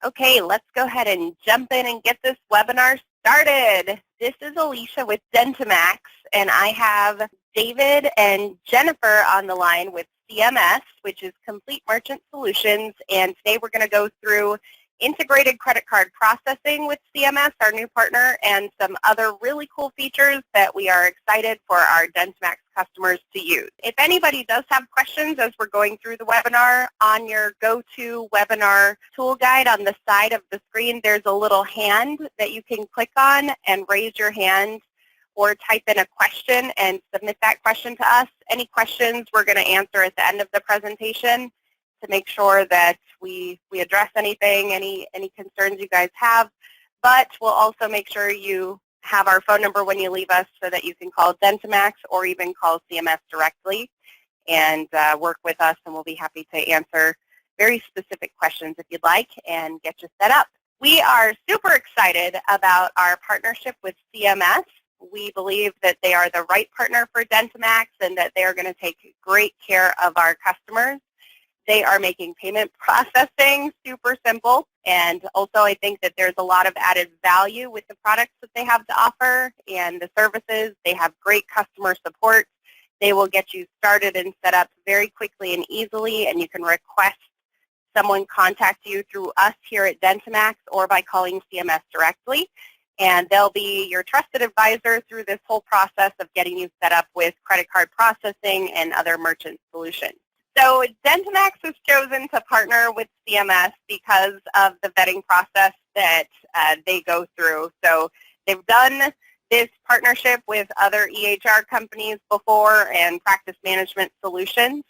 Okay, let's go ahead and jump in and get this webinar started. This is Alicia with DentiMax, and I have David and Jennifer on the line with CMS, which is Complete Merchant Solutions, and today we're going to go through integrated credit card processing with CMS, our new partner, and some other really cool features that we are excited for our DentiMax customers to use. If anybody does have questions as we're going through the webinar, on your go-to webinar tool guide on the side of the screen, there's a little hand that you can click on and raise your hand or type in a question and submit that question to us. Any questions we're going to answer at the end of the presentation to make sure that we address anything, any concerns you guys have. But we'll also make sure you have our phone number when you leave us so that you can call DentiMax or even call CMS directly and work with us, and we'll be happy to answer very specific questions if you'd like and get you set up. We are super excited about our partnership with CMS. We believe that they are the right partner for DentiMax and that they are going to take great care of our customers. They are making payment processing super simple, and also I think that there's a lot of added value with the products that they have to offer and the services. They have great customer support. They will get you started and set up very quickly and easily, and you can request someone contact you through us here at DentiMax or by calling CMS directly, and they'll be your trusted advisor through this whole process of getting you set up with credit card processing and other merchant solutions. So DentiMax has chosen to partner with CMS because of the vetting process that they go through. So they've done this partnership with other EHR companies before and practice management solutions,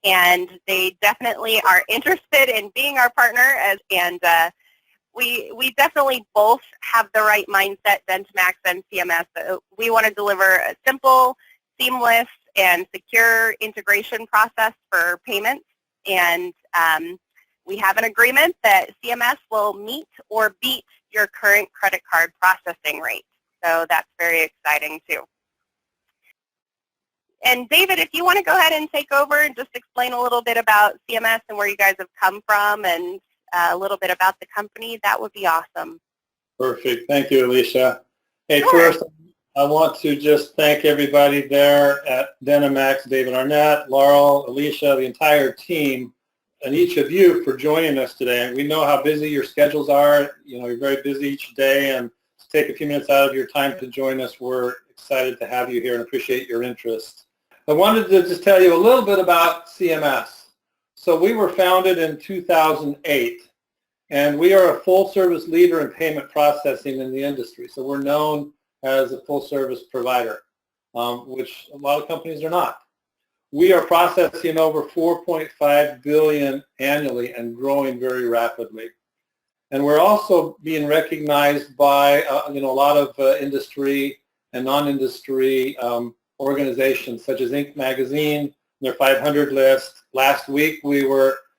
and they definitely are interested in being our partner. We definitely both have the right mindset, DentiMax and CMS. We want to deliver a simple, seamless, and secure integration process for payments, and we have an agreement that CMS will meet or beat your current credit card processing rate. So that's very exciting too. And David, if you want to go ahead and take over and just explain a little bit about CMS and where you guys have come from and a little bit about the company, that would be awesome. Perfect. Thank you, Alicia. Hey, Sure. First, I want to just thank everybody there at DentiMax, David Arnett, Laurel, Alicia, the entire team, and each of you for joining us today. We know how busy your schedules are. You're very busy each day, and to take a few minutes out of your time to join us, we're excited to have you here and appreciate your interest. I wanted to just tell you a little bit about CMS. So we were founded in 2008, and we are a full-service leader in payment processing in the industry. So we're known as a full-service provider, which a lot of companies are not. We are processing over 4.5 billion annually and growing very rapidly. And we're also being recognized by a lot of industry and non-industry organizations such as Inc. magazine, their 500 list. Last week we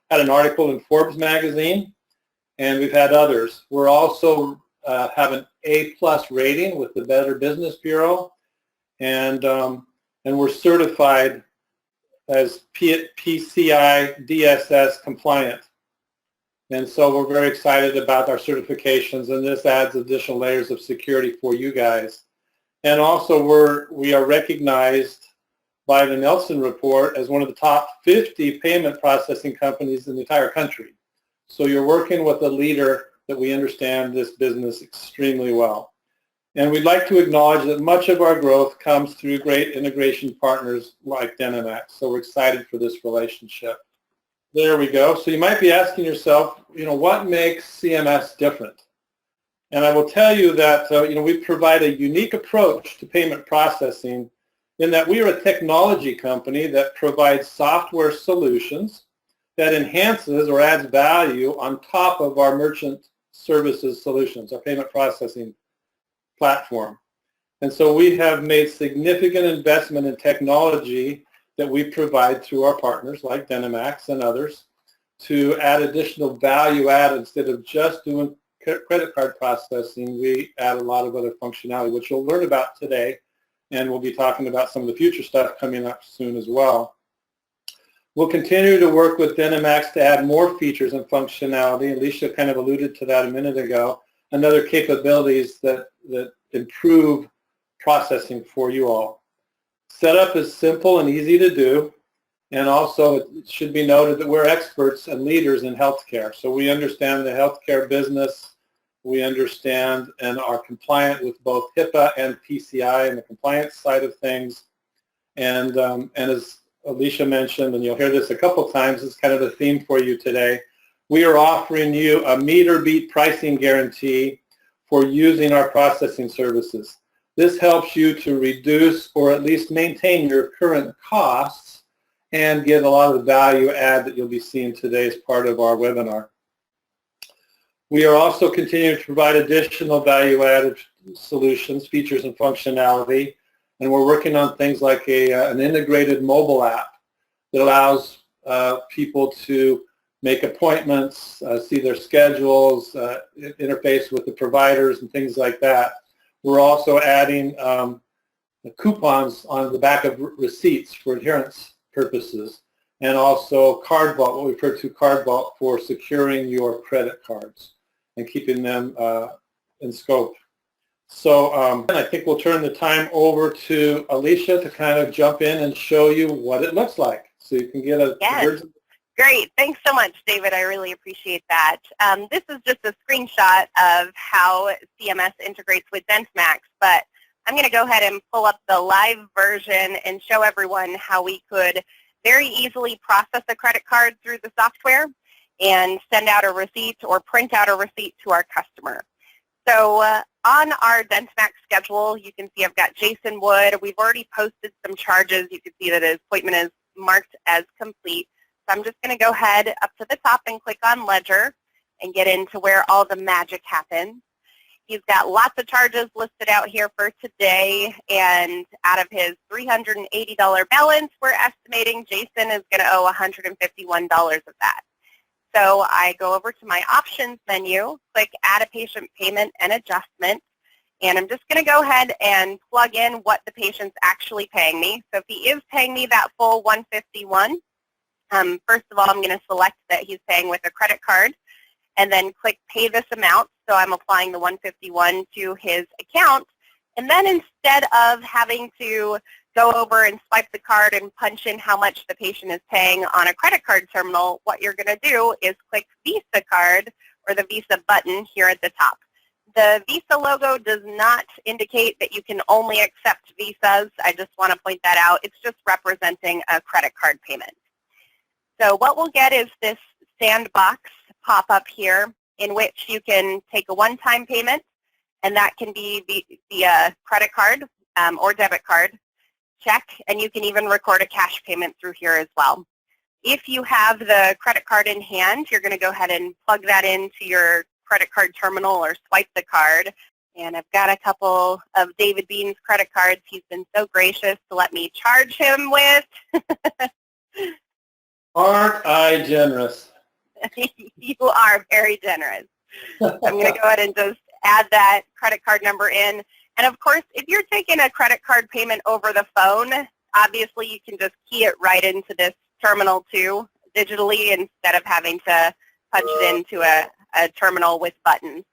had an article in Forbes magazine, and we've had others. We're also have an A+ rating with the Better Business Bureau, and we're certified as PCI DSS compliant. And so we're very excited about our certifications, and this adds additional layers of security for you guys. And also we are recognized by the Nelson Report as one of the top 50 payment processing companies in the entire country. So you're working with a leader that we understand this business extremely well. And we'd like to acknowledge that much of our growth comes through great integration partners like DentiMax. So we're excited for this relationship. There we go. So you might be asking yourself, what makes CMS different? And I will tell you that, we provide a unique approach to payment processing in that we are a technology company that provides software solutions that enhances or adds value on top of our merchant services solutions, our payment processing platform. And so we have made significant investment in technology that we provide through our partners like DentiMax and others to add additional value add. Instead of just doing credit card processing, we add a lot of other functionality, which you'll learn about today, and we'll be talking about some of the future stuff coming up soon as well. We'll continue to work with DentiMax to add more features and functionality. Alicia kind of alluded to that a minute ago, and other capabilities that improve processing for you all. Setup is simple and easy to do, and also it should be noted that we're experts and leaders in healthcare. So we understand the healthcare business, we understand and are compliant with both HIPAA and PCI and the compliance side of things. And as Alicia mentioned, and you'll hear this a couple times, it's kind of a theme for you today, we are offering you a meter beat pricing guarantee for using our processing services. This helps you to reduce or at least maintain your current costs and get a lot of the value add that you'll be seeing today as part of our webinar. We are also continuing to provide additional value-added solutions, features, and functionality, and we're working on things like an integrated mobile app that allows people to make appointments, see their schedules, interface with the providers, and things like that. We're also adding coupons on the back of receipts for adherence purposes, and also Card Vault, what we refer to Card Vault, for securing your credit cards and keeping them in scope. So I think we'll turn the time over to Alicia to kind of jump in and show you what it looks like, so you can get a Yes. Great. Thanks so much, David. I really appreciate that. This is just a screenshot of how CMS integrates with DentiMax, but I'm going to go ahead and pull up the live version and show everyone how we could very easily process a credit card through the software and send out a receipt or print out a receipt to our customer. So on our DentiMax schedule, you can see I've got Jason Wood. We've already posted some charges. You can see that his appointment is marked as complete. So I'm just going to go ahead up to the top and click on Ledger and get into where all the magic happens. He's got lots of charges listed out here for today, and out of his $380 balance, we're estimating Jason is going to owe $151 of that. So I go over to my options menu, click Add a Patient Payment and Adjustment, and I'm just going to go ahead and plug in what the patient's actually paying me. So if he is paying me that full $151, first of all, I'm going to select that he's paying with a credit card, and then click Pay this amount. So I'm applying the $151 to his account. And then instead of having to go over and swipe the card and punch in how much the patient is paying on a credit card terminal, what you're going to do is click Visa Card, or the Visa button here at the top. The Visa logo does not indicate that you can only accept Visas. I just want to point that out. It's just representing a credit card payment. So what we'll get is this sandbox pop up here, in which you can take a one-time payment, and that can be via credit card or debit card, check, and you can even record a cash payment through here as well. If you have the credit card in hand, you're going to go ahead and plug that into your credit card terminal or swipe the card. And I've got a couple of David Bean's credit cards he's been so gracious to let me charge him with. Aren't I generous? You are very generous. I'm going to go ahead and just add that credit card number in. And of course, if you're taking a credit card payment over the phone, obviously you can just key it right into this terminal too, digitally, instead of having to punch it into a terminal with buttons.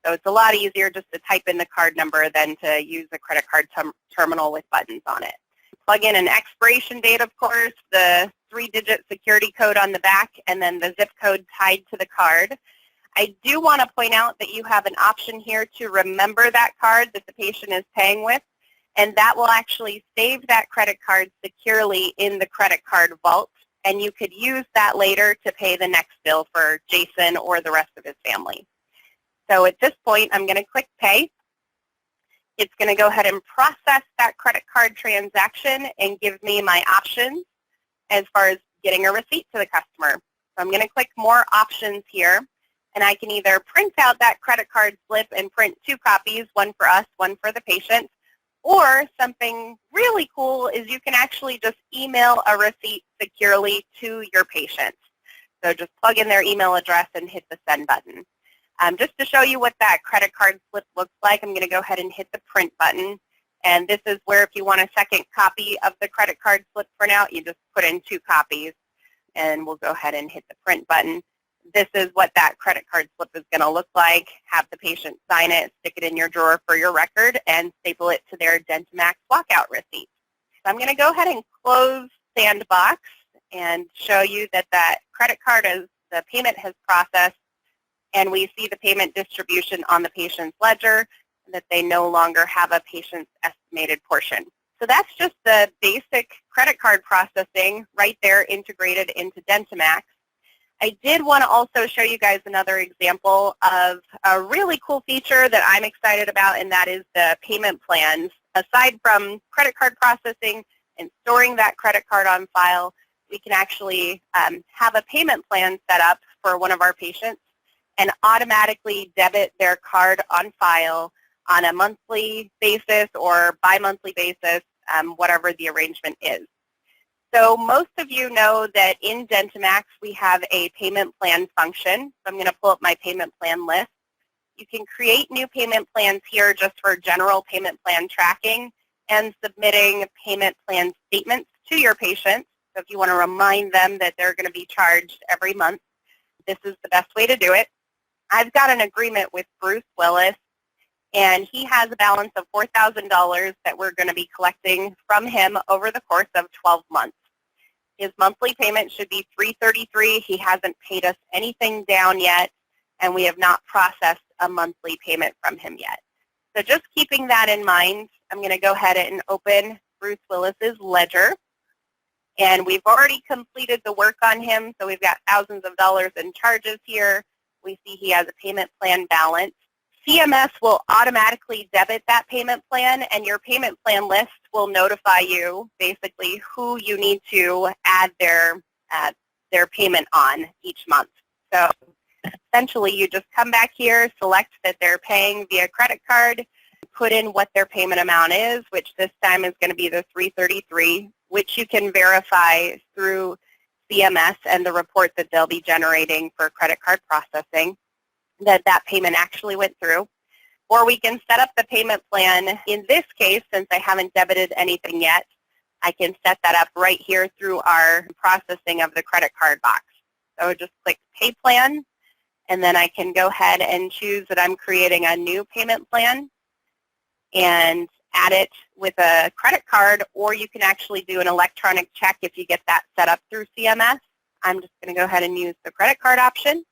So it's a lot easier just to type in the card number than to use a credit card terminal with buttons on it. Plug in an expiration date, of course, the 3-digit security code on the back, and then the zip code tied to the card. I do want to point out that you have an option here to remember that card that the patient is paying with, and that will actually save that credit card securely in the credit card vault, and you could use that later to pay the next bill for Jason or the rest of his family. So at this point, I'm going to click Pay. It's going to go ahead and process that credit card transaction and give me my options as far as getting a receipt to the customer. So I'm going to click More Options here, and I can either print out that credit card slip and print 2 copies, one for us, one for the patient, or something really cool is you can actually just email a receipt securely to your patient. So just plug in their email address and hit the send button. Just to show you what that credit card slip looks like, I'm going to go ahead and hit the print button. And this is where if you want a second copy of the credit card slip print out, you just put in 2 copies. and we'll go ahead and hit the print button. This is what that credit card slip is going to look like. Have the patient sign it, stick it in your drawer for your record, and staple it to their DentiMax walkout receipt. So I'm going to go ahead and close Sandbox and show you that that credit card, as the payment has processed, and we see the payment distribution on the patient's ledger, that they no longer have a patient's estimated portion. So that's just the basic credit card processing right there integrated into DentiMax. I did want to also show you guys another example of a really cool feature that I'm excited about, and that is the payment plans. Aside from credit card processing and storing that credit card on file, we can actually have a payment plan set up for one of our patients and automatically debit their card on file on a monthly basis or bi-monthly basis, whatever the arrangement is. So most of you know that in DentiMax we have a payment plan function. So I'm going to pull up my payment plan list. You can create new payment plans here just for general payment plan tracking and submitting payment plan statements to your patients. So if you want to remind them that they're going to be charged every month, this is the best way to do it. I've got an agreement with Bruce Willis, and he has a balance of $4,000 that we're going to be collecting from him over the course of 12 months. His monthly payment should be $333. He hasn't paid us anything down yet, and we have not processed a monthly payment from him yet. So just keeping that in mind, I'm going to go ahead and open Bruce Willis's ledger. And we've already completed the work on him, so we've got thousands of dollars in charges here. We see he has a payment plan balance. CMS will automatically debit that payment plan, and your payment plan list will notify you basically who you need to add their payment on each month. So essentially you just come back here, select that they're paying via credit card, put in what their payment amount is, which this time is going to be the $333, which you can verify through CMS and the report that they'll be generating for credit card processing, that payment actually went through. Or we can set up the payment plan. In this case, since I haven't debited anything yet, I can set that up right here through our processing of the credit card box. So just click Pay Plan, and then I can go ahead and choose that I'm creating a new payment plan and add it with a credit card, or you can actually do an electronic check if you get that set up through CMS. I'm just going to go ahead and use the credit card option.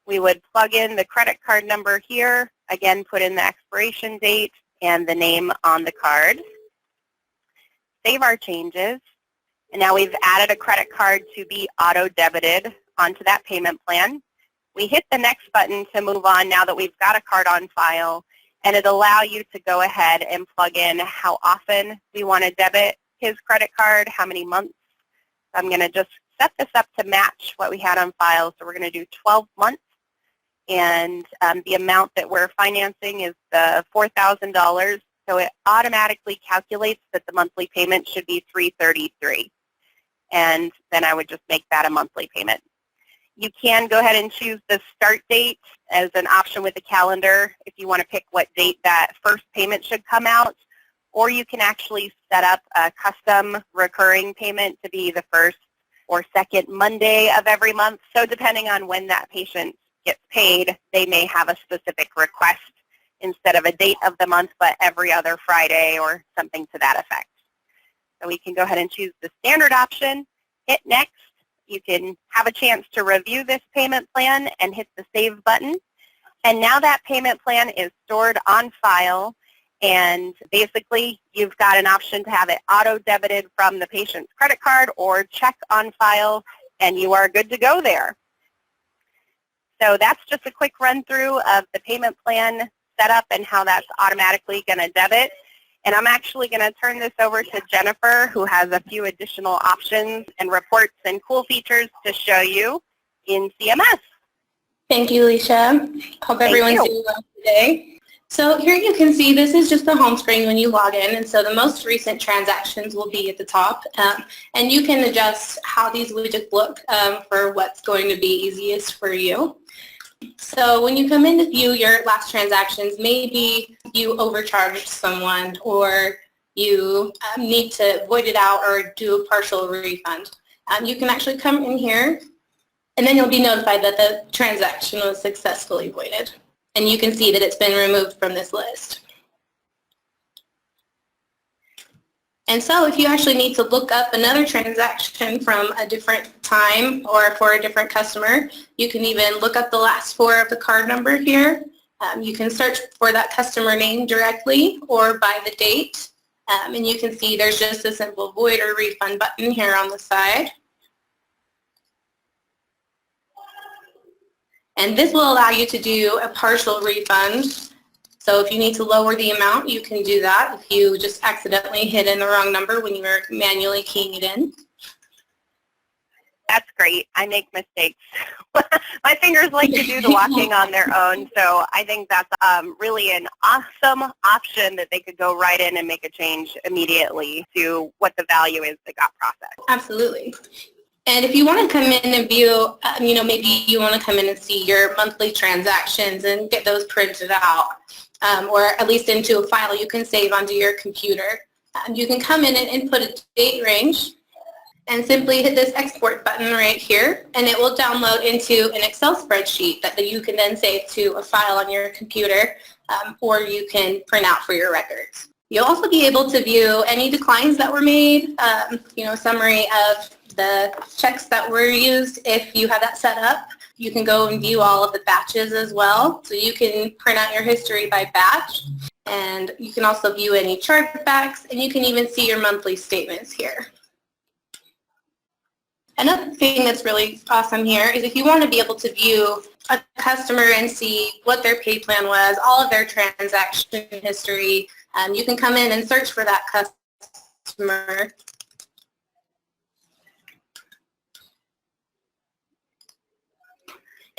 We would plug in the credit card number here, again put in the expiration date and the name on the card. Save our changes, and now we've added a credit card to be auto-debited onto that payment plan. We hit the next button to move on now that we've got a card on file, and it'll allow you to go ahead and plug in how often we want to debit his credit card, how many months. So I'm going to just set this up to match what we had on file. So we're going to do 12 months, and the amount that we're financing is the $4,000. So it automatically calculates that the monthly payment should be $333, and then I would just make that a monthly payment. You can go ahead and choose the start date as an option with the calendar if you want to pick what date that first payment should come out, or you can actually set up a custom recurring payment to be the first or second Monday of every month. So depending on when that patient gets paid, they may have a specific request instead of a date of the month, but every other Friday or something to that effect. So we can go ahead and choose the standard option, hit next. You can have a chance to review this payment plan and hit the Save button. And now that payment plan is stored on file, and basically you've got an option to have it auto-debited from the patient's credit card or check on file, and you are good to go there. So that's just a quick run-through of the payment plan setup and how that's automatically going to debit. And I'm actually going to turn this over to Jennifer, who has a few additional options and reports and cool features to show you in CMS. Thank you, Alicia. Hope everyone's doing well today. So here you can see this is just the home screen when you log in, and so the most recent transactions will be at the top, and you can adjust how these widgets look for what's going to be easiest for you. So when you come in to view your last transactions, maybe you overcharged someone or you need to void it out or do a partial refund. you can actually come in here, and then you'll be notified that the transaction was successfully voided. And you can see that it's been removed from this list. And so if you actually need to look up another transaction from a different time or for a different customer, you can even look up the last four of the card number here. You can search for that customer name directly or by the date. And you can see there's just a simple void or refund button here on the side. And this will allow you to do a partial refund. So if you need to lower the amount, you can do that if you just accidentally hit in the wrong number when you were manually keying it in. That's great. I make mistakes. My fingers like to do the locking on their own, so I think that's really an awesome option that they could go right in and make a change immediately to what the value is that got processed. Absolutely. And if you want to come in and view, maybe you want to come in and see your monthly transactions and get those printed out, or at least into a file you can save onto your computer. You can come in and input a date range and simply hit this export button right here, and it will download into an Excel spreadsheet that you can then save to a file on your computer, or you can print out for your records. You'll also be able to view any declines that were made, summary of the checks that were used if you have that set up. You can go and view all of the batches as well. So you can print out your history by batch, and you can also view any chargebacks, and you can even see your monthly statements here. Another thing that's really awesome here is if you want to be able to view a customer and see what their pay plan was, all of their transaction history, you can come in and search for that customer.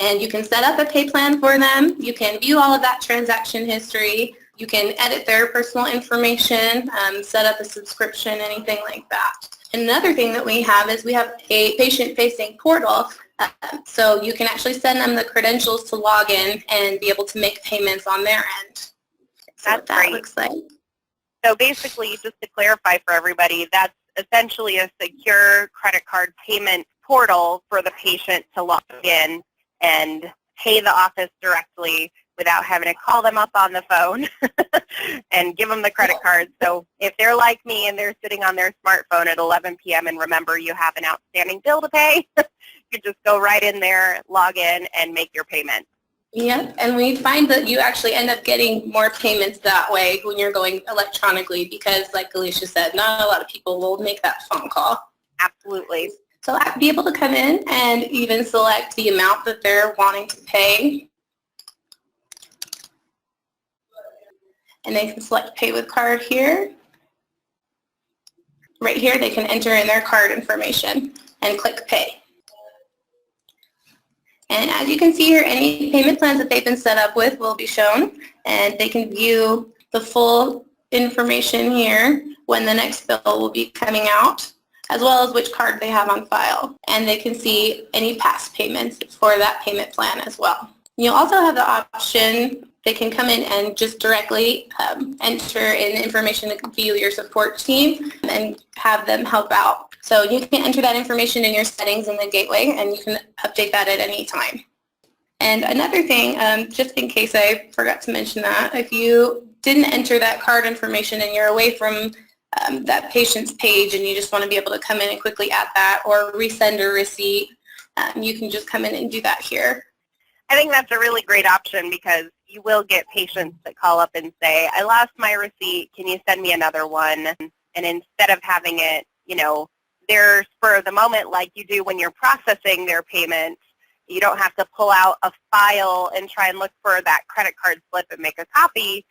And you can set up a pay plan for them. You can view all of that transaction history. You can edit their personal information, set up a subscription, anything like that. Another thing that we have is we have a patient-facing portal, so you can actually send them the credentials to log in and be able to make payments on their end. So That's what that great. looks like. So basically, just to clarify for everybody, that's essentially a secure credit card payment portal for the patient to log in and pay the office directly without having to call them up on the phone and give them the credit card. So if they're like me and they're sitting on their smartphone at 11 p.m. and remember you have an outstanding bill to pay, you just go right in there, log in, and make your payment. Yeah, and we find that you actually end up getting more payments that way when you're going electronically because, like Alicia said, not a lot of people will make that phone call. Absolutely. So be able to come in and even select the amount that they're wanting to pay. And they can select pay with card here. Right here they can enter in their card information and click pay. And as you can see here, any payment plans that they've been set up with will be shown, and they can view the full information here when the next bill will be coming out, as well as which card they have on file. And they can see any past payments for that payment plan as well. You'll also have the option, they can come in and just directly enter in information to view your support team and have them help out. So you can enter that information in your settings in the gateway, and you can update that at any time. And another thing, just in case I forgot to mention that, if you didn't enter that card information and you're away from that patient's page and you just want to be able to come in and quickly add that or resend a receipt, you can just come in and do that here. I think that's a really great option because you will get patients that call up and say, I lost my receipt, can you send me another one? And instead of having it, their spur of the moment like you do when you're processing their payment, you don't have to pull out a file and try and look for that credit card slip and make a copy.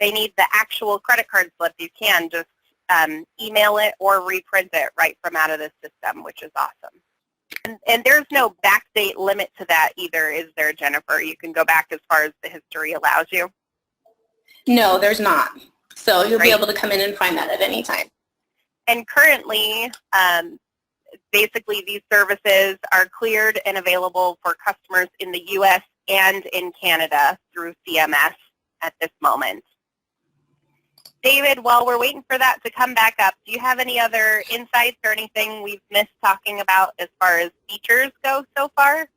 They need the actual credit card slip. You can just email it or reprint it right from out of the system, which is awesome. And there's no backdate limit to that either, is there, Jennifer? You can go back as far as the history allows you? No, there's not. So you'll be able to come in and find that at any time. And currently, basically these services are cleared and available for customers in the U.S. and in Canada through CMS at this moment. David, while we're waiting for that to come back up, do you have any other insights or anything we've missed talking about as far as features go so far?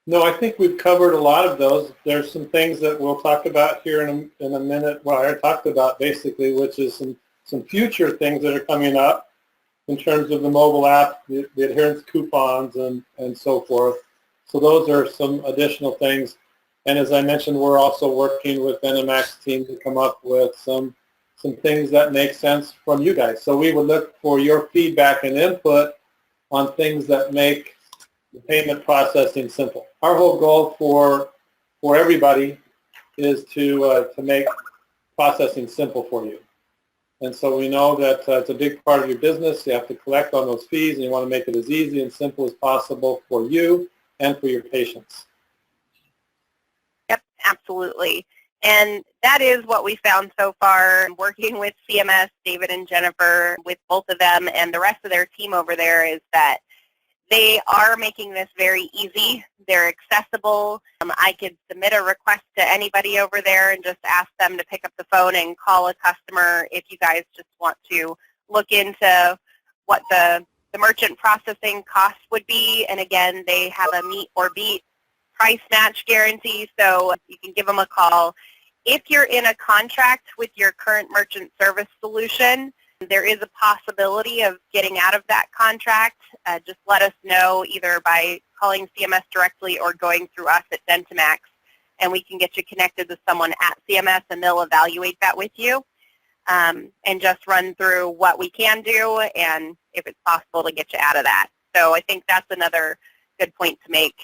No, I think we've covered a lot of those. There's some things that we'll talk about here in a minute. Well, I talked about basically, which is some future things that are coming up in terms of the mobile app, the adherence coupons, and so forth. So those are some additional things. And as I mentioned, we're also working with DentiMax team to come up with some things that make sense from you guys. So we would look for your feedback and input on things that make the payment processing simple. Our whole goal for everybody is to make processing simple for you. And so we know that it's a big part of your business. You have to collect on those fees, and you want to make it as easy and simple as possible for you and for your patients. Yep, absolutely. And that is what we found so far working with CMS, David and Jennifer, with both of them and the rest of their team over there, is that they are making this very easy. They're accessible. I could submit a request to anybody over there and just ask them to pick up the phone and call a customer if you guys just want to look into what the merchant processing costs would be. And again, they have a meet or beat price match guarantee, so you can give them a call. If you're in a contract with your current merchant service solution, there is a possibility of getting out of that contract. Just let us know either by calling CMS directly or going through us at DentiMax, and we can get you connected to someone at CMS, and they'll evaluate that with you and just run through what we can do and if it's possible to get you out of that. So I think that's another good point to make,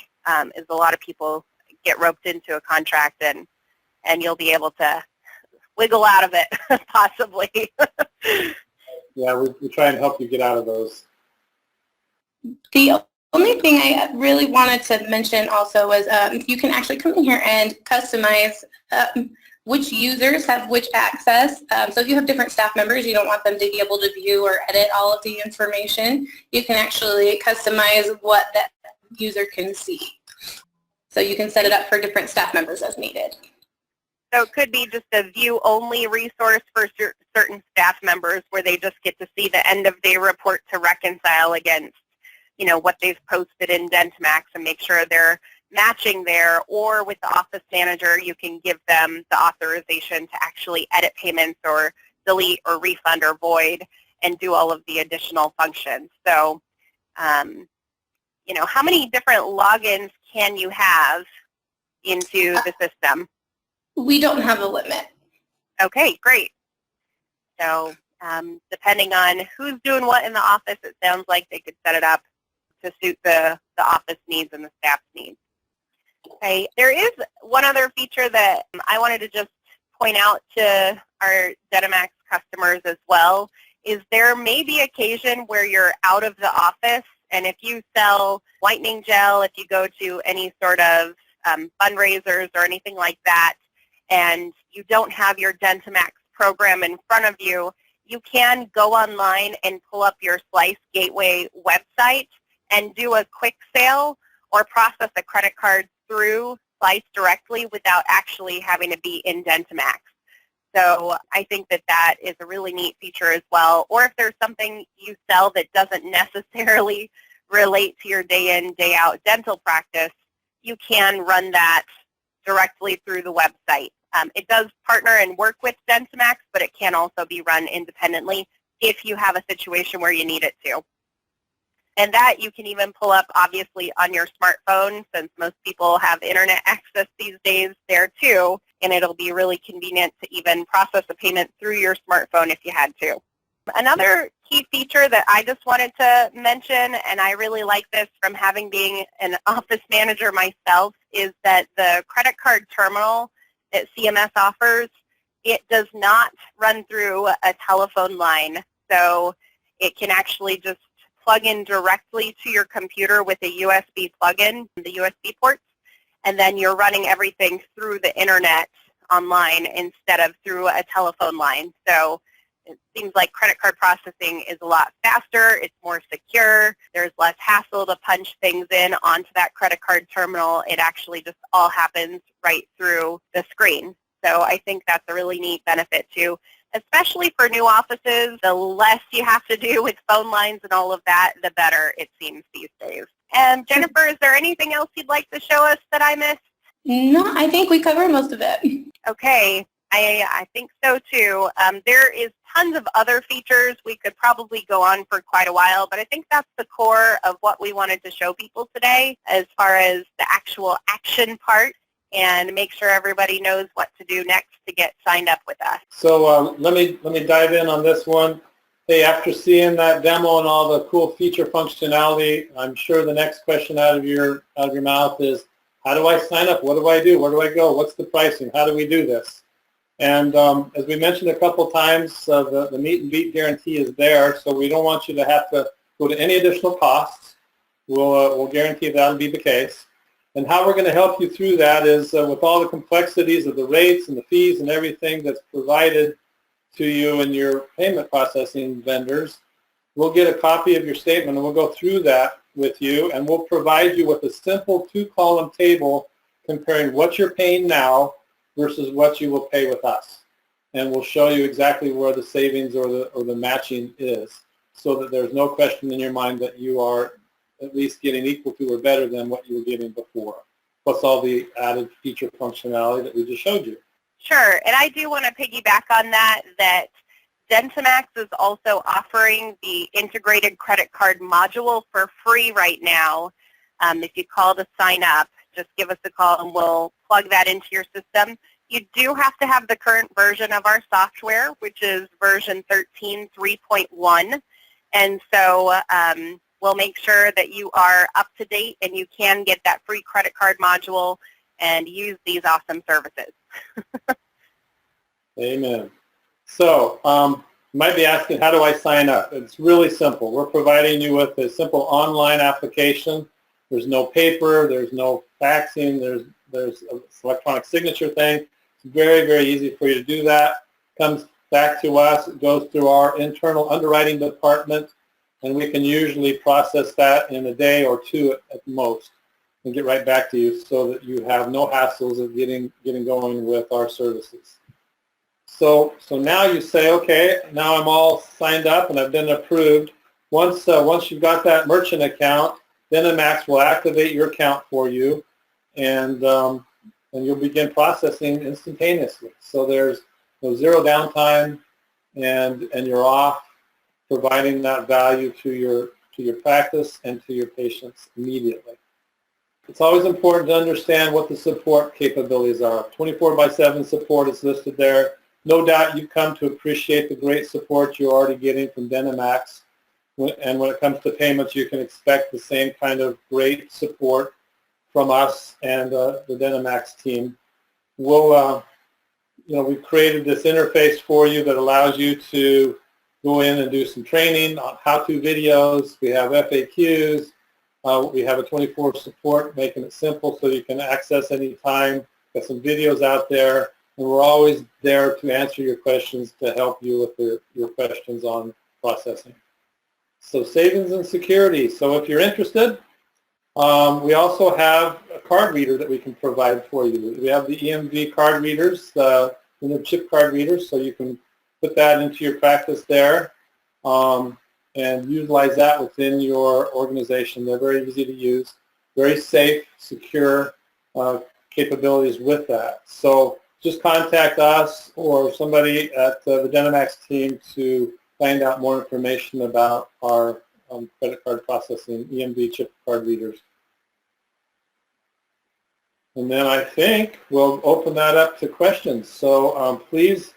is a lot of people get roped into a contract and you'll be able to wiggle out of it, possibly. Yeah, we try and help you get out of those. The only thing I really wanted to mention also was you can actually come in here and customize which users have which access. So if you have different staff members, you don't want them to be able to view or edit all of the information, you can actually customize what that user can see. So you can set it up for different staff members as needed. So it could be just a view-only resource for certain staff members where they just get to see the end-of-day report to reconcile against, what they've posted in DentiMax and make sure they're matching there. Or with the office manager, you can give them the authorization to actually edit payments or delete or refund or void and do all of the additional functions. So, how many different logins can you have into the system? We don't have a limit. Okay, great. So depending on who's doing what in the office, it sounds like they could set it up to suit the office needs and the staff's needs. Okay, there is one other feature that I wanted to just point out to our DentiMax customers as well, is there may be occasion where you're out of the office, and if you sell whitening gel, if you go to any sort of fundraisers or anything like that, and you don't have your DentiMax program in front of you, you can go online and pull up your Slice Gateway website and do a quick sale or process a credit card through Slice directly without actually having to be in DentiMax. So I think that is a really neat feature as well. Or if there's something you sell that doesn't necessarily relate to your day-in, day-out dental practice, you can run that directly through the website. It does partner and work with DentiMax, but it can also be run independently if you have a situation where you need it to. And that you can even pull up, obviously, on your smartphone, since most people have internet access these days there too, and it'll be really convenient to even process a payment through your smartphone if you had to. Another key feature that I just wanted to mention, and I really like this from having been an office manager myself, is that the credit card terminal that CMS offers, it does not run through a telephone line. So it can actually just plug in directly to your computer with a USB plug-in, the USB ports, and then you're running everything through the internet online instead of through a telephone line. So it seems like credit card processing is a lot faster, it's more secure, there's less hassle to punch things in onto that credit card terminal. It actually just all happens right through the screen. So I think that's a really neat benefit too, especially for new offices. The less you have to do with phone lines and all of that, the better it seems these days. And Jennifer, is there anything else you'd like to show us that I missed? No, I think we covered most of it. Okay, I think so too. There is tons of other features. We could probably go on for quite a while, but I think that's the core of what we wanted to show people today as far as the actual action part, and make sure everybody knows what to do next to get signed up with us. So let me dive in on this one. Hey, after seeing that demo and all the cool feature functionality, I'm sure the next question out of your mouth is, how do I sign up? What do I do? Where do I go? What's the pricing? How do we do this? And as we mentioned a couple times, the meet and beat guarantee is there, so we don't want you to have to go to any additional costs. We'll guarantee that'll be the case. And how we're going to help you through that is with all the complexities of the rates and the fees and everything that's provided to you and your payment processing vendors. We'll get a copy of your statement and we'll go through that with you, and we'll provide you with a simple 2-column table comparing what you're paying now versus what you will pay with us. And we'll show you exactly where the savings or the matching is, so that there's no question in your mind that you are at least getting equal to or better than what you were getting before, plus all the added feature functionality that we just showed you. Sure, and I do want to piggyback on that DentiMax is also offering the integrated credit card module for free right now. If you call to sign up, just give us a call and we'll plug that into your system. You do have to have the current version of our software, which is version 13.3.1. And so we'll make sure that you are up to date and you can get that free credit card module and use these awesome services. Amen. So you might be asking, how do I sign up? It's really simple. We're providing you with a simple online application. There's no paper. There's no faxing. There's an electronic signature thing. It's very, very easy for you to do that. Comes back to us. It goes through our internal underwriting department, and we can usually process that in a day or two at most and get right back to you, so that you have no hassles of getting going with our services. So now you say, okay, now I'm all signed up and I've been approved. Once you've got that merchant account, DentiMax will activate your account for you, and you'll begin processing instantaneously. So there's no zero downtime, and you're off, providing that value to your practice and to your patients immediately. It's always important to understand what the support capabilities are. 24/7 support is listed there. No doubt you've come to appreciate the great support you're already getting from DentiMax. And when it comes to payments, you can expect the same kind of great support from us and the DentiMax team. We've created this interface for you that allows you to go in and do some training on how-to videos. We have FAQs. We have a 24 support, making it simple so you can access anytime. Got some videos out there. And we're always there to answer your questions, to help you with your questions on processing. So savings and security. So if you're interested, we also have a card reader that we can provide for you. We have the EMV card readers, the chip card readers, so you can put that into your practice there and utilize that within your organization. They're very easy to use, very safe, secure capabilities with that. So just contact us or somebody at the DentiMax team to find out more information about our credit card processing EMV chip card readers. And then I think we'll open that up to questions. So please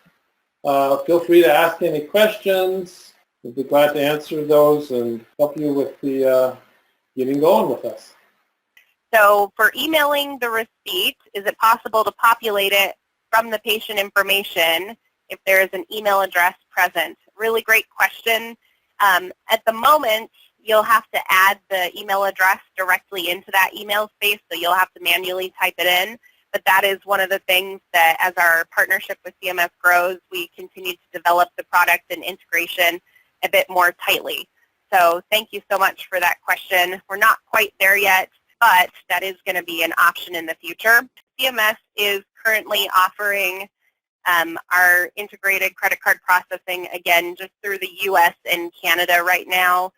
feel free to ask any questions. We'll be glad to answer those and help you with the getting going with us. So for emailing the receipt, is it possible to populate it from the patient information if there is an email address present? Really great question. At the moment, you'll have to add the email address directly into that email space, so you'll have to manually type it in. But that is one of the things that, as our partnership with CMS grows, we continue to develop the product and integration a bit more tightly. So thank you so much for that question. We're not quite there yet, but that is going to be an option in the future. CMS is currently offering our integrated credit card processing, again, just through the U.S. and Canada right now.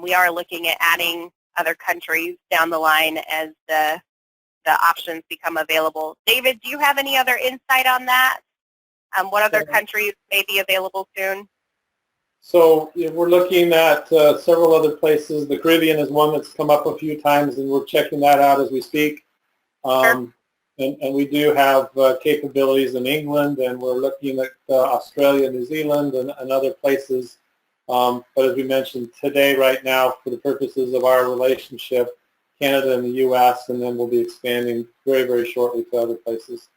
We are looking at adding other countries down the line as the options become available. David, do you have any other insight on that? What other countries may be available soon? So we're looking at several other places. The Caribbean is one that's come up a few times, and we're checking that out as we speak. Sure. And we do have capabilities in England, and we're looking at Australia, New Zealand, and other places. But as we mentioned today, right now, for the purposes of our relationship, Canada and the U.S., and then we'll be expanding very, very shortly to other places.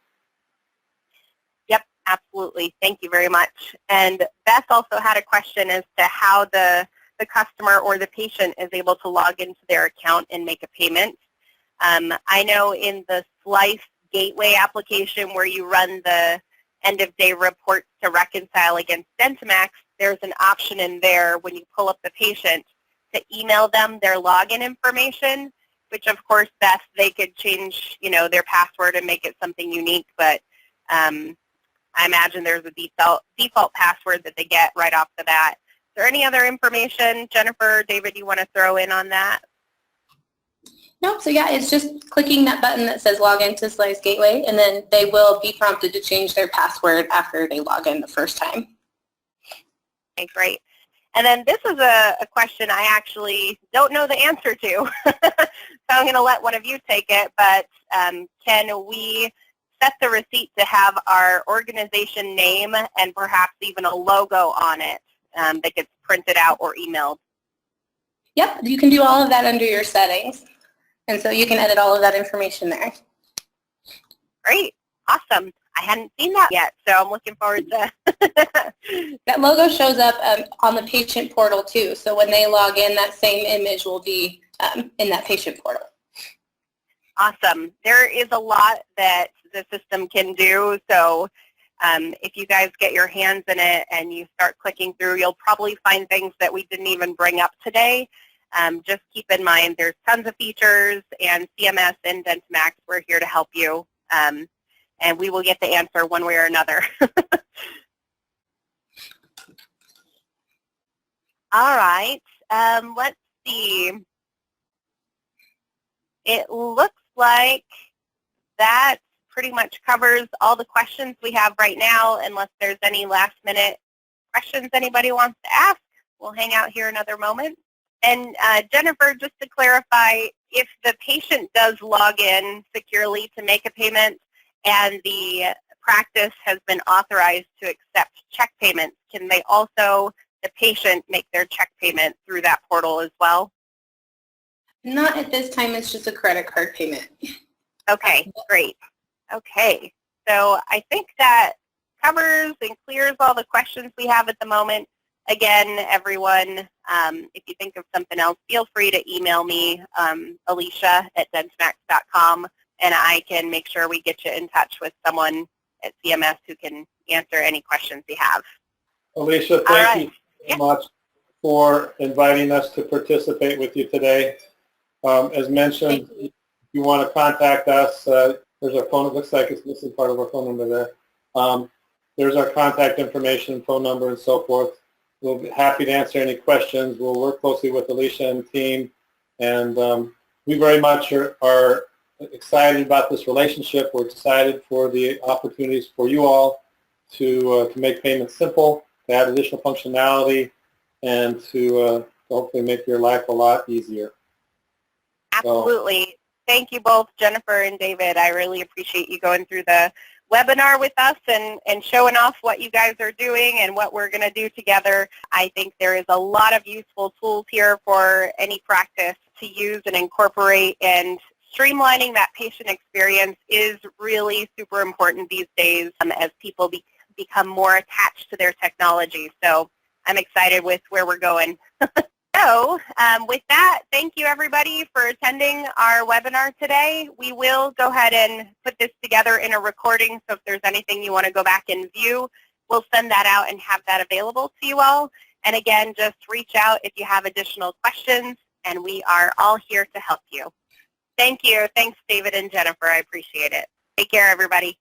Yep, absolutely. Thank you very much. And Beth also had a question as to how the customer or the patient is able to log into their account and make a payment. I know in the Slice Gateway application where you run the end-of-day reports to reconcile against DentiMax, there's an option in there when you pull up the patient to email them their login information, which of course, Beth, they could change, their password and make it something unique, but I imagine there's a default password that they get right off the bat. Is there any other information, Jennifer, David, you want to throw in on that? Nope, so yeah, it's just clicking that button that says log into Slice Gateway, and then they will be prompted to change their password after they log in the first time. Okay, great. And then this is a question I actually don't know the answer to, so I'm going to let one of you take it, but can we set the receipt to have our organization name and perhaps even a logo on it that gets printed out or emailed? Yep, you can do all of that under your settings. And so you can edit all of that information there. Great. Awesome. I hadn't seen that yet, so I'm looking forward to That logo shows up on the patient portal too. So when they log in, that same image will be in that patient portal. Awesome. There is a lot that the system can do, so if you guys get your hands in it and you start clicking through, you'll probably find things that we didn't even bring up today. Just keep in mind there's tons of features, and CMS and DentiMax, we're here to help you, and we will get the answer one way or another. All right, let's see. It looks like that pretty much covers all the questions we have right now, unless there's any last-minute questions anybody wants to ask. We'll hang out here another moment. And Jennifer, just to clarify, if the patient does log in securely to make a payment and the practice has been authorized to accept check payments, can they also, the patient, make their check payment through that portal as well? Not at this time. It's just a credit card payment. Okay, great. Okay, so I think that covers and clears all the questions we have at the moment. Again, everyone, if you think of something else, feel free to email me, Alicia@dentimax.com, and I can make sure we get you in touch with someone at CMS who can answer any questions you have. Alicia, thank you so much for inviting us to participate with you today. As mentioned, if you want to contact us, there's our phone. It looks like it's missing part of our phone number there. There's our contact information, phone number, and so forth. We'll be happy to answer any questions. We'll work closely with Alicia and the team, and we very much are excited about this relationship. We're excited for the opportunities for you all to make payments simple, to add additional functionality, and to hopefully make your life a lot easier. Absolutely. So, thank you both, Jennifer and David. I really appreciate you going through the webinar with us and showing off what you guys are doing and what we're going to do together. I think there is a lot of useful tools here for any practice to use and incorporate, and streamlining that patient experience is really super important these days as people become more attached to their technology. So I'm excited with where we're going. So with that, thank you everybody for attending our webinar today. We will go ahead and put this together in a recording, so if there's anything you want to go back and view, we'll send that out and have that available to you all. And again, just reach out if you have additional questions, and we are all here to help you. Thank you. Thanks, David and Jennifer. I appreciate it. Take care, everybody.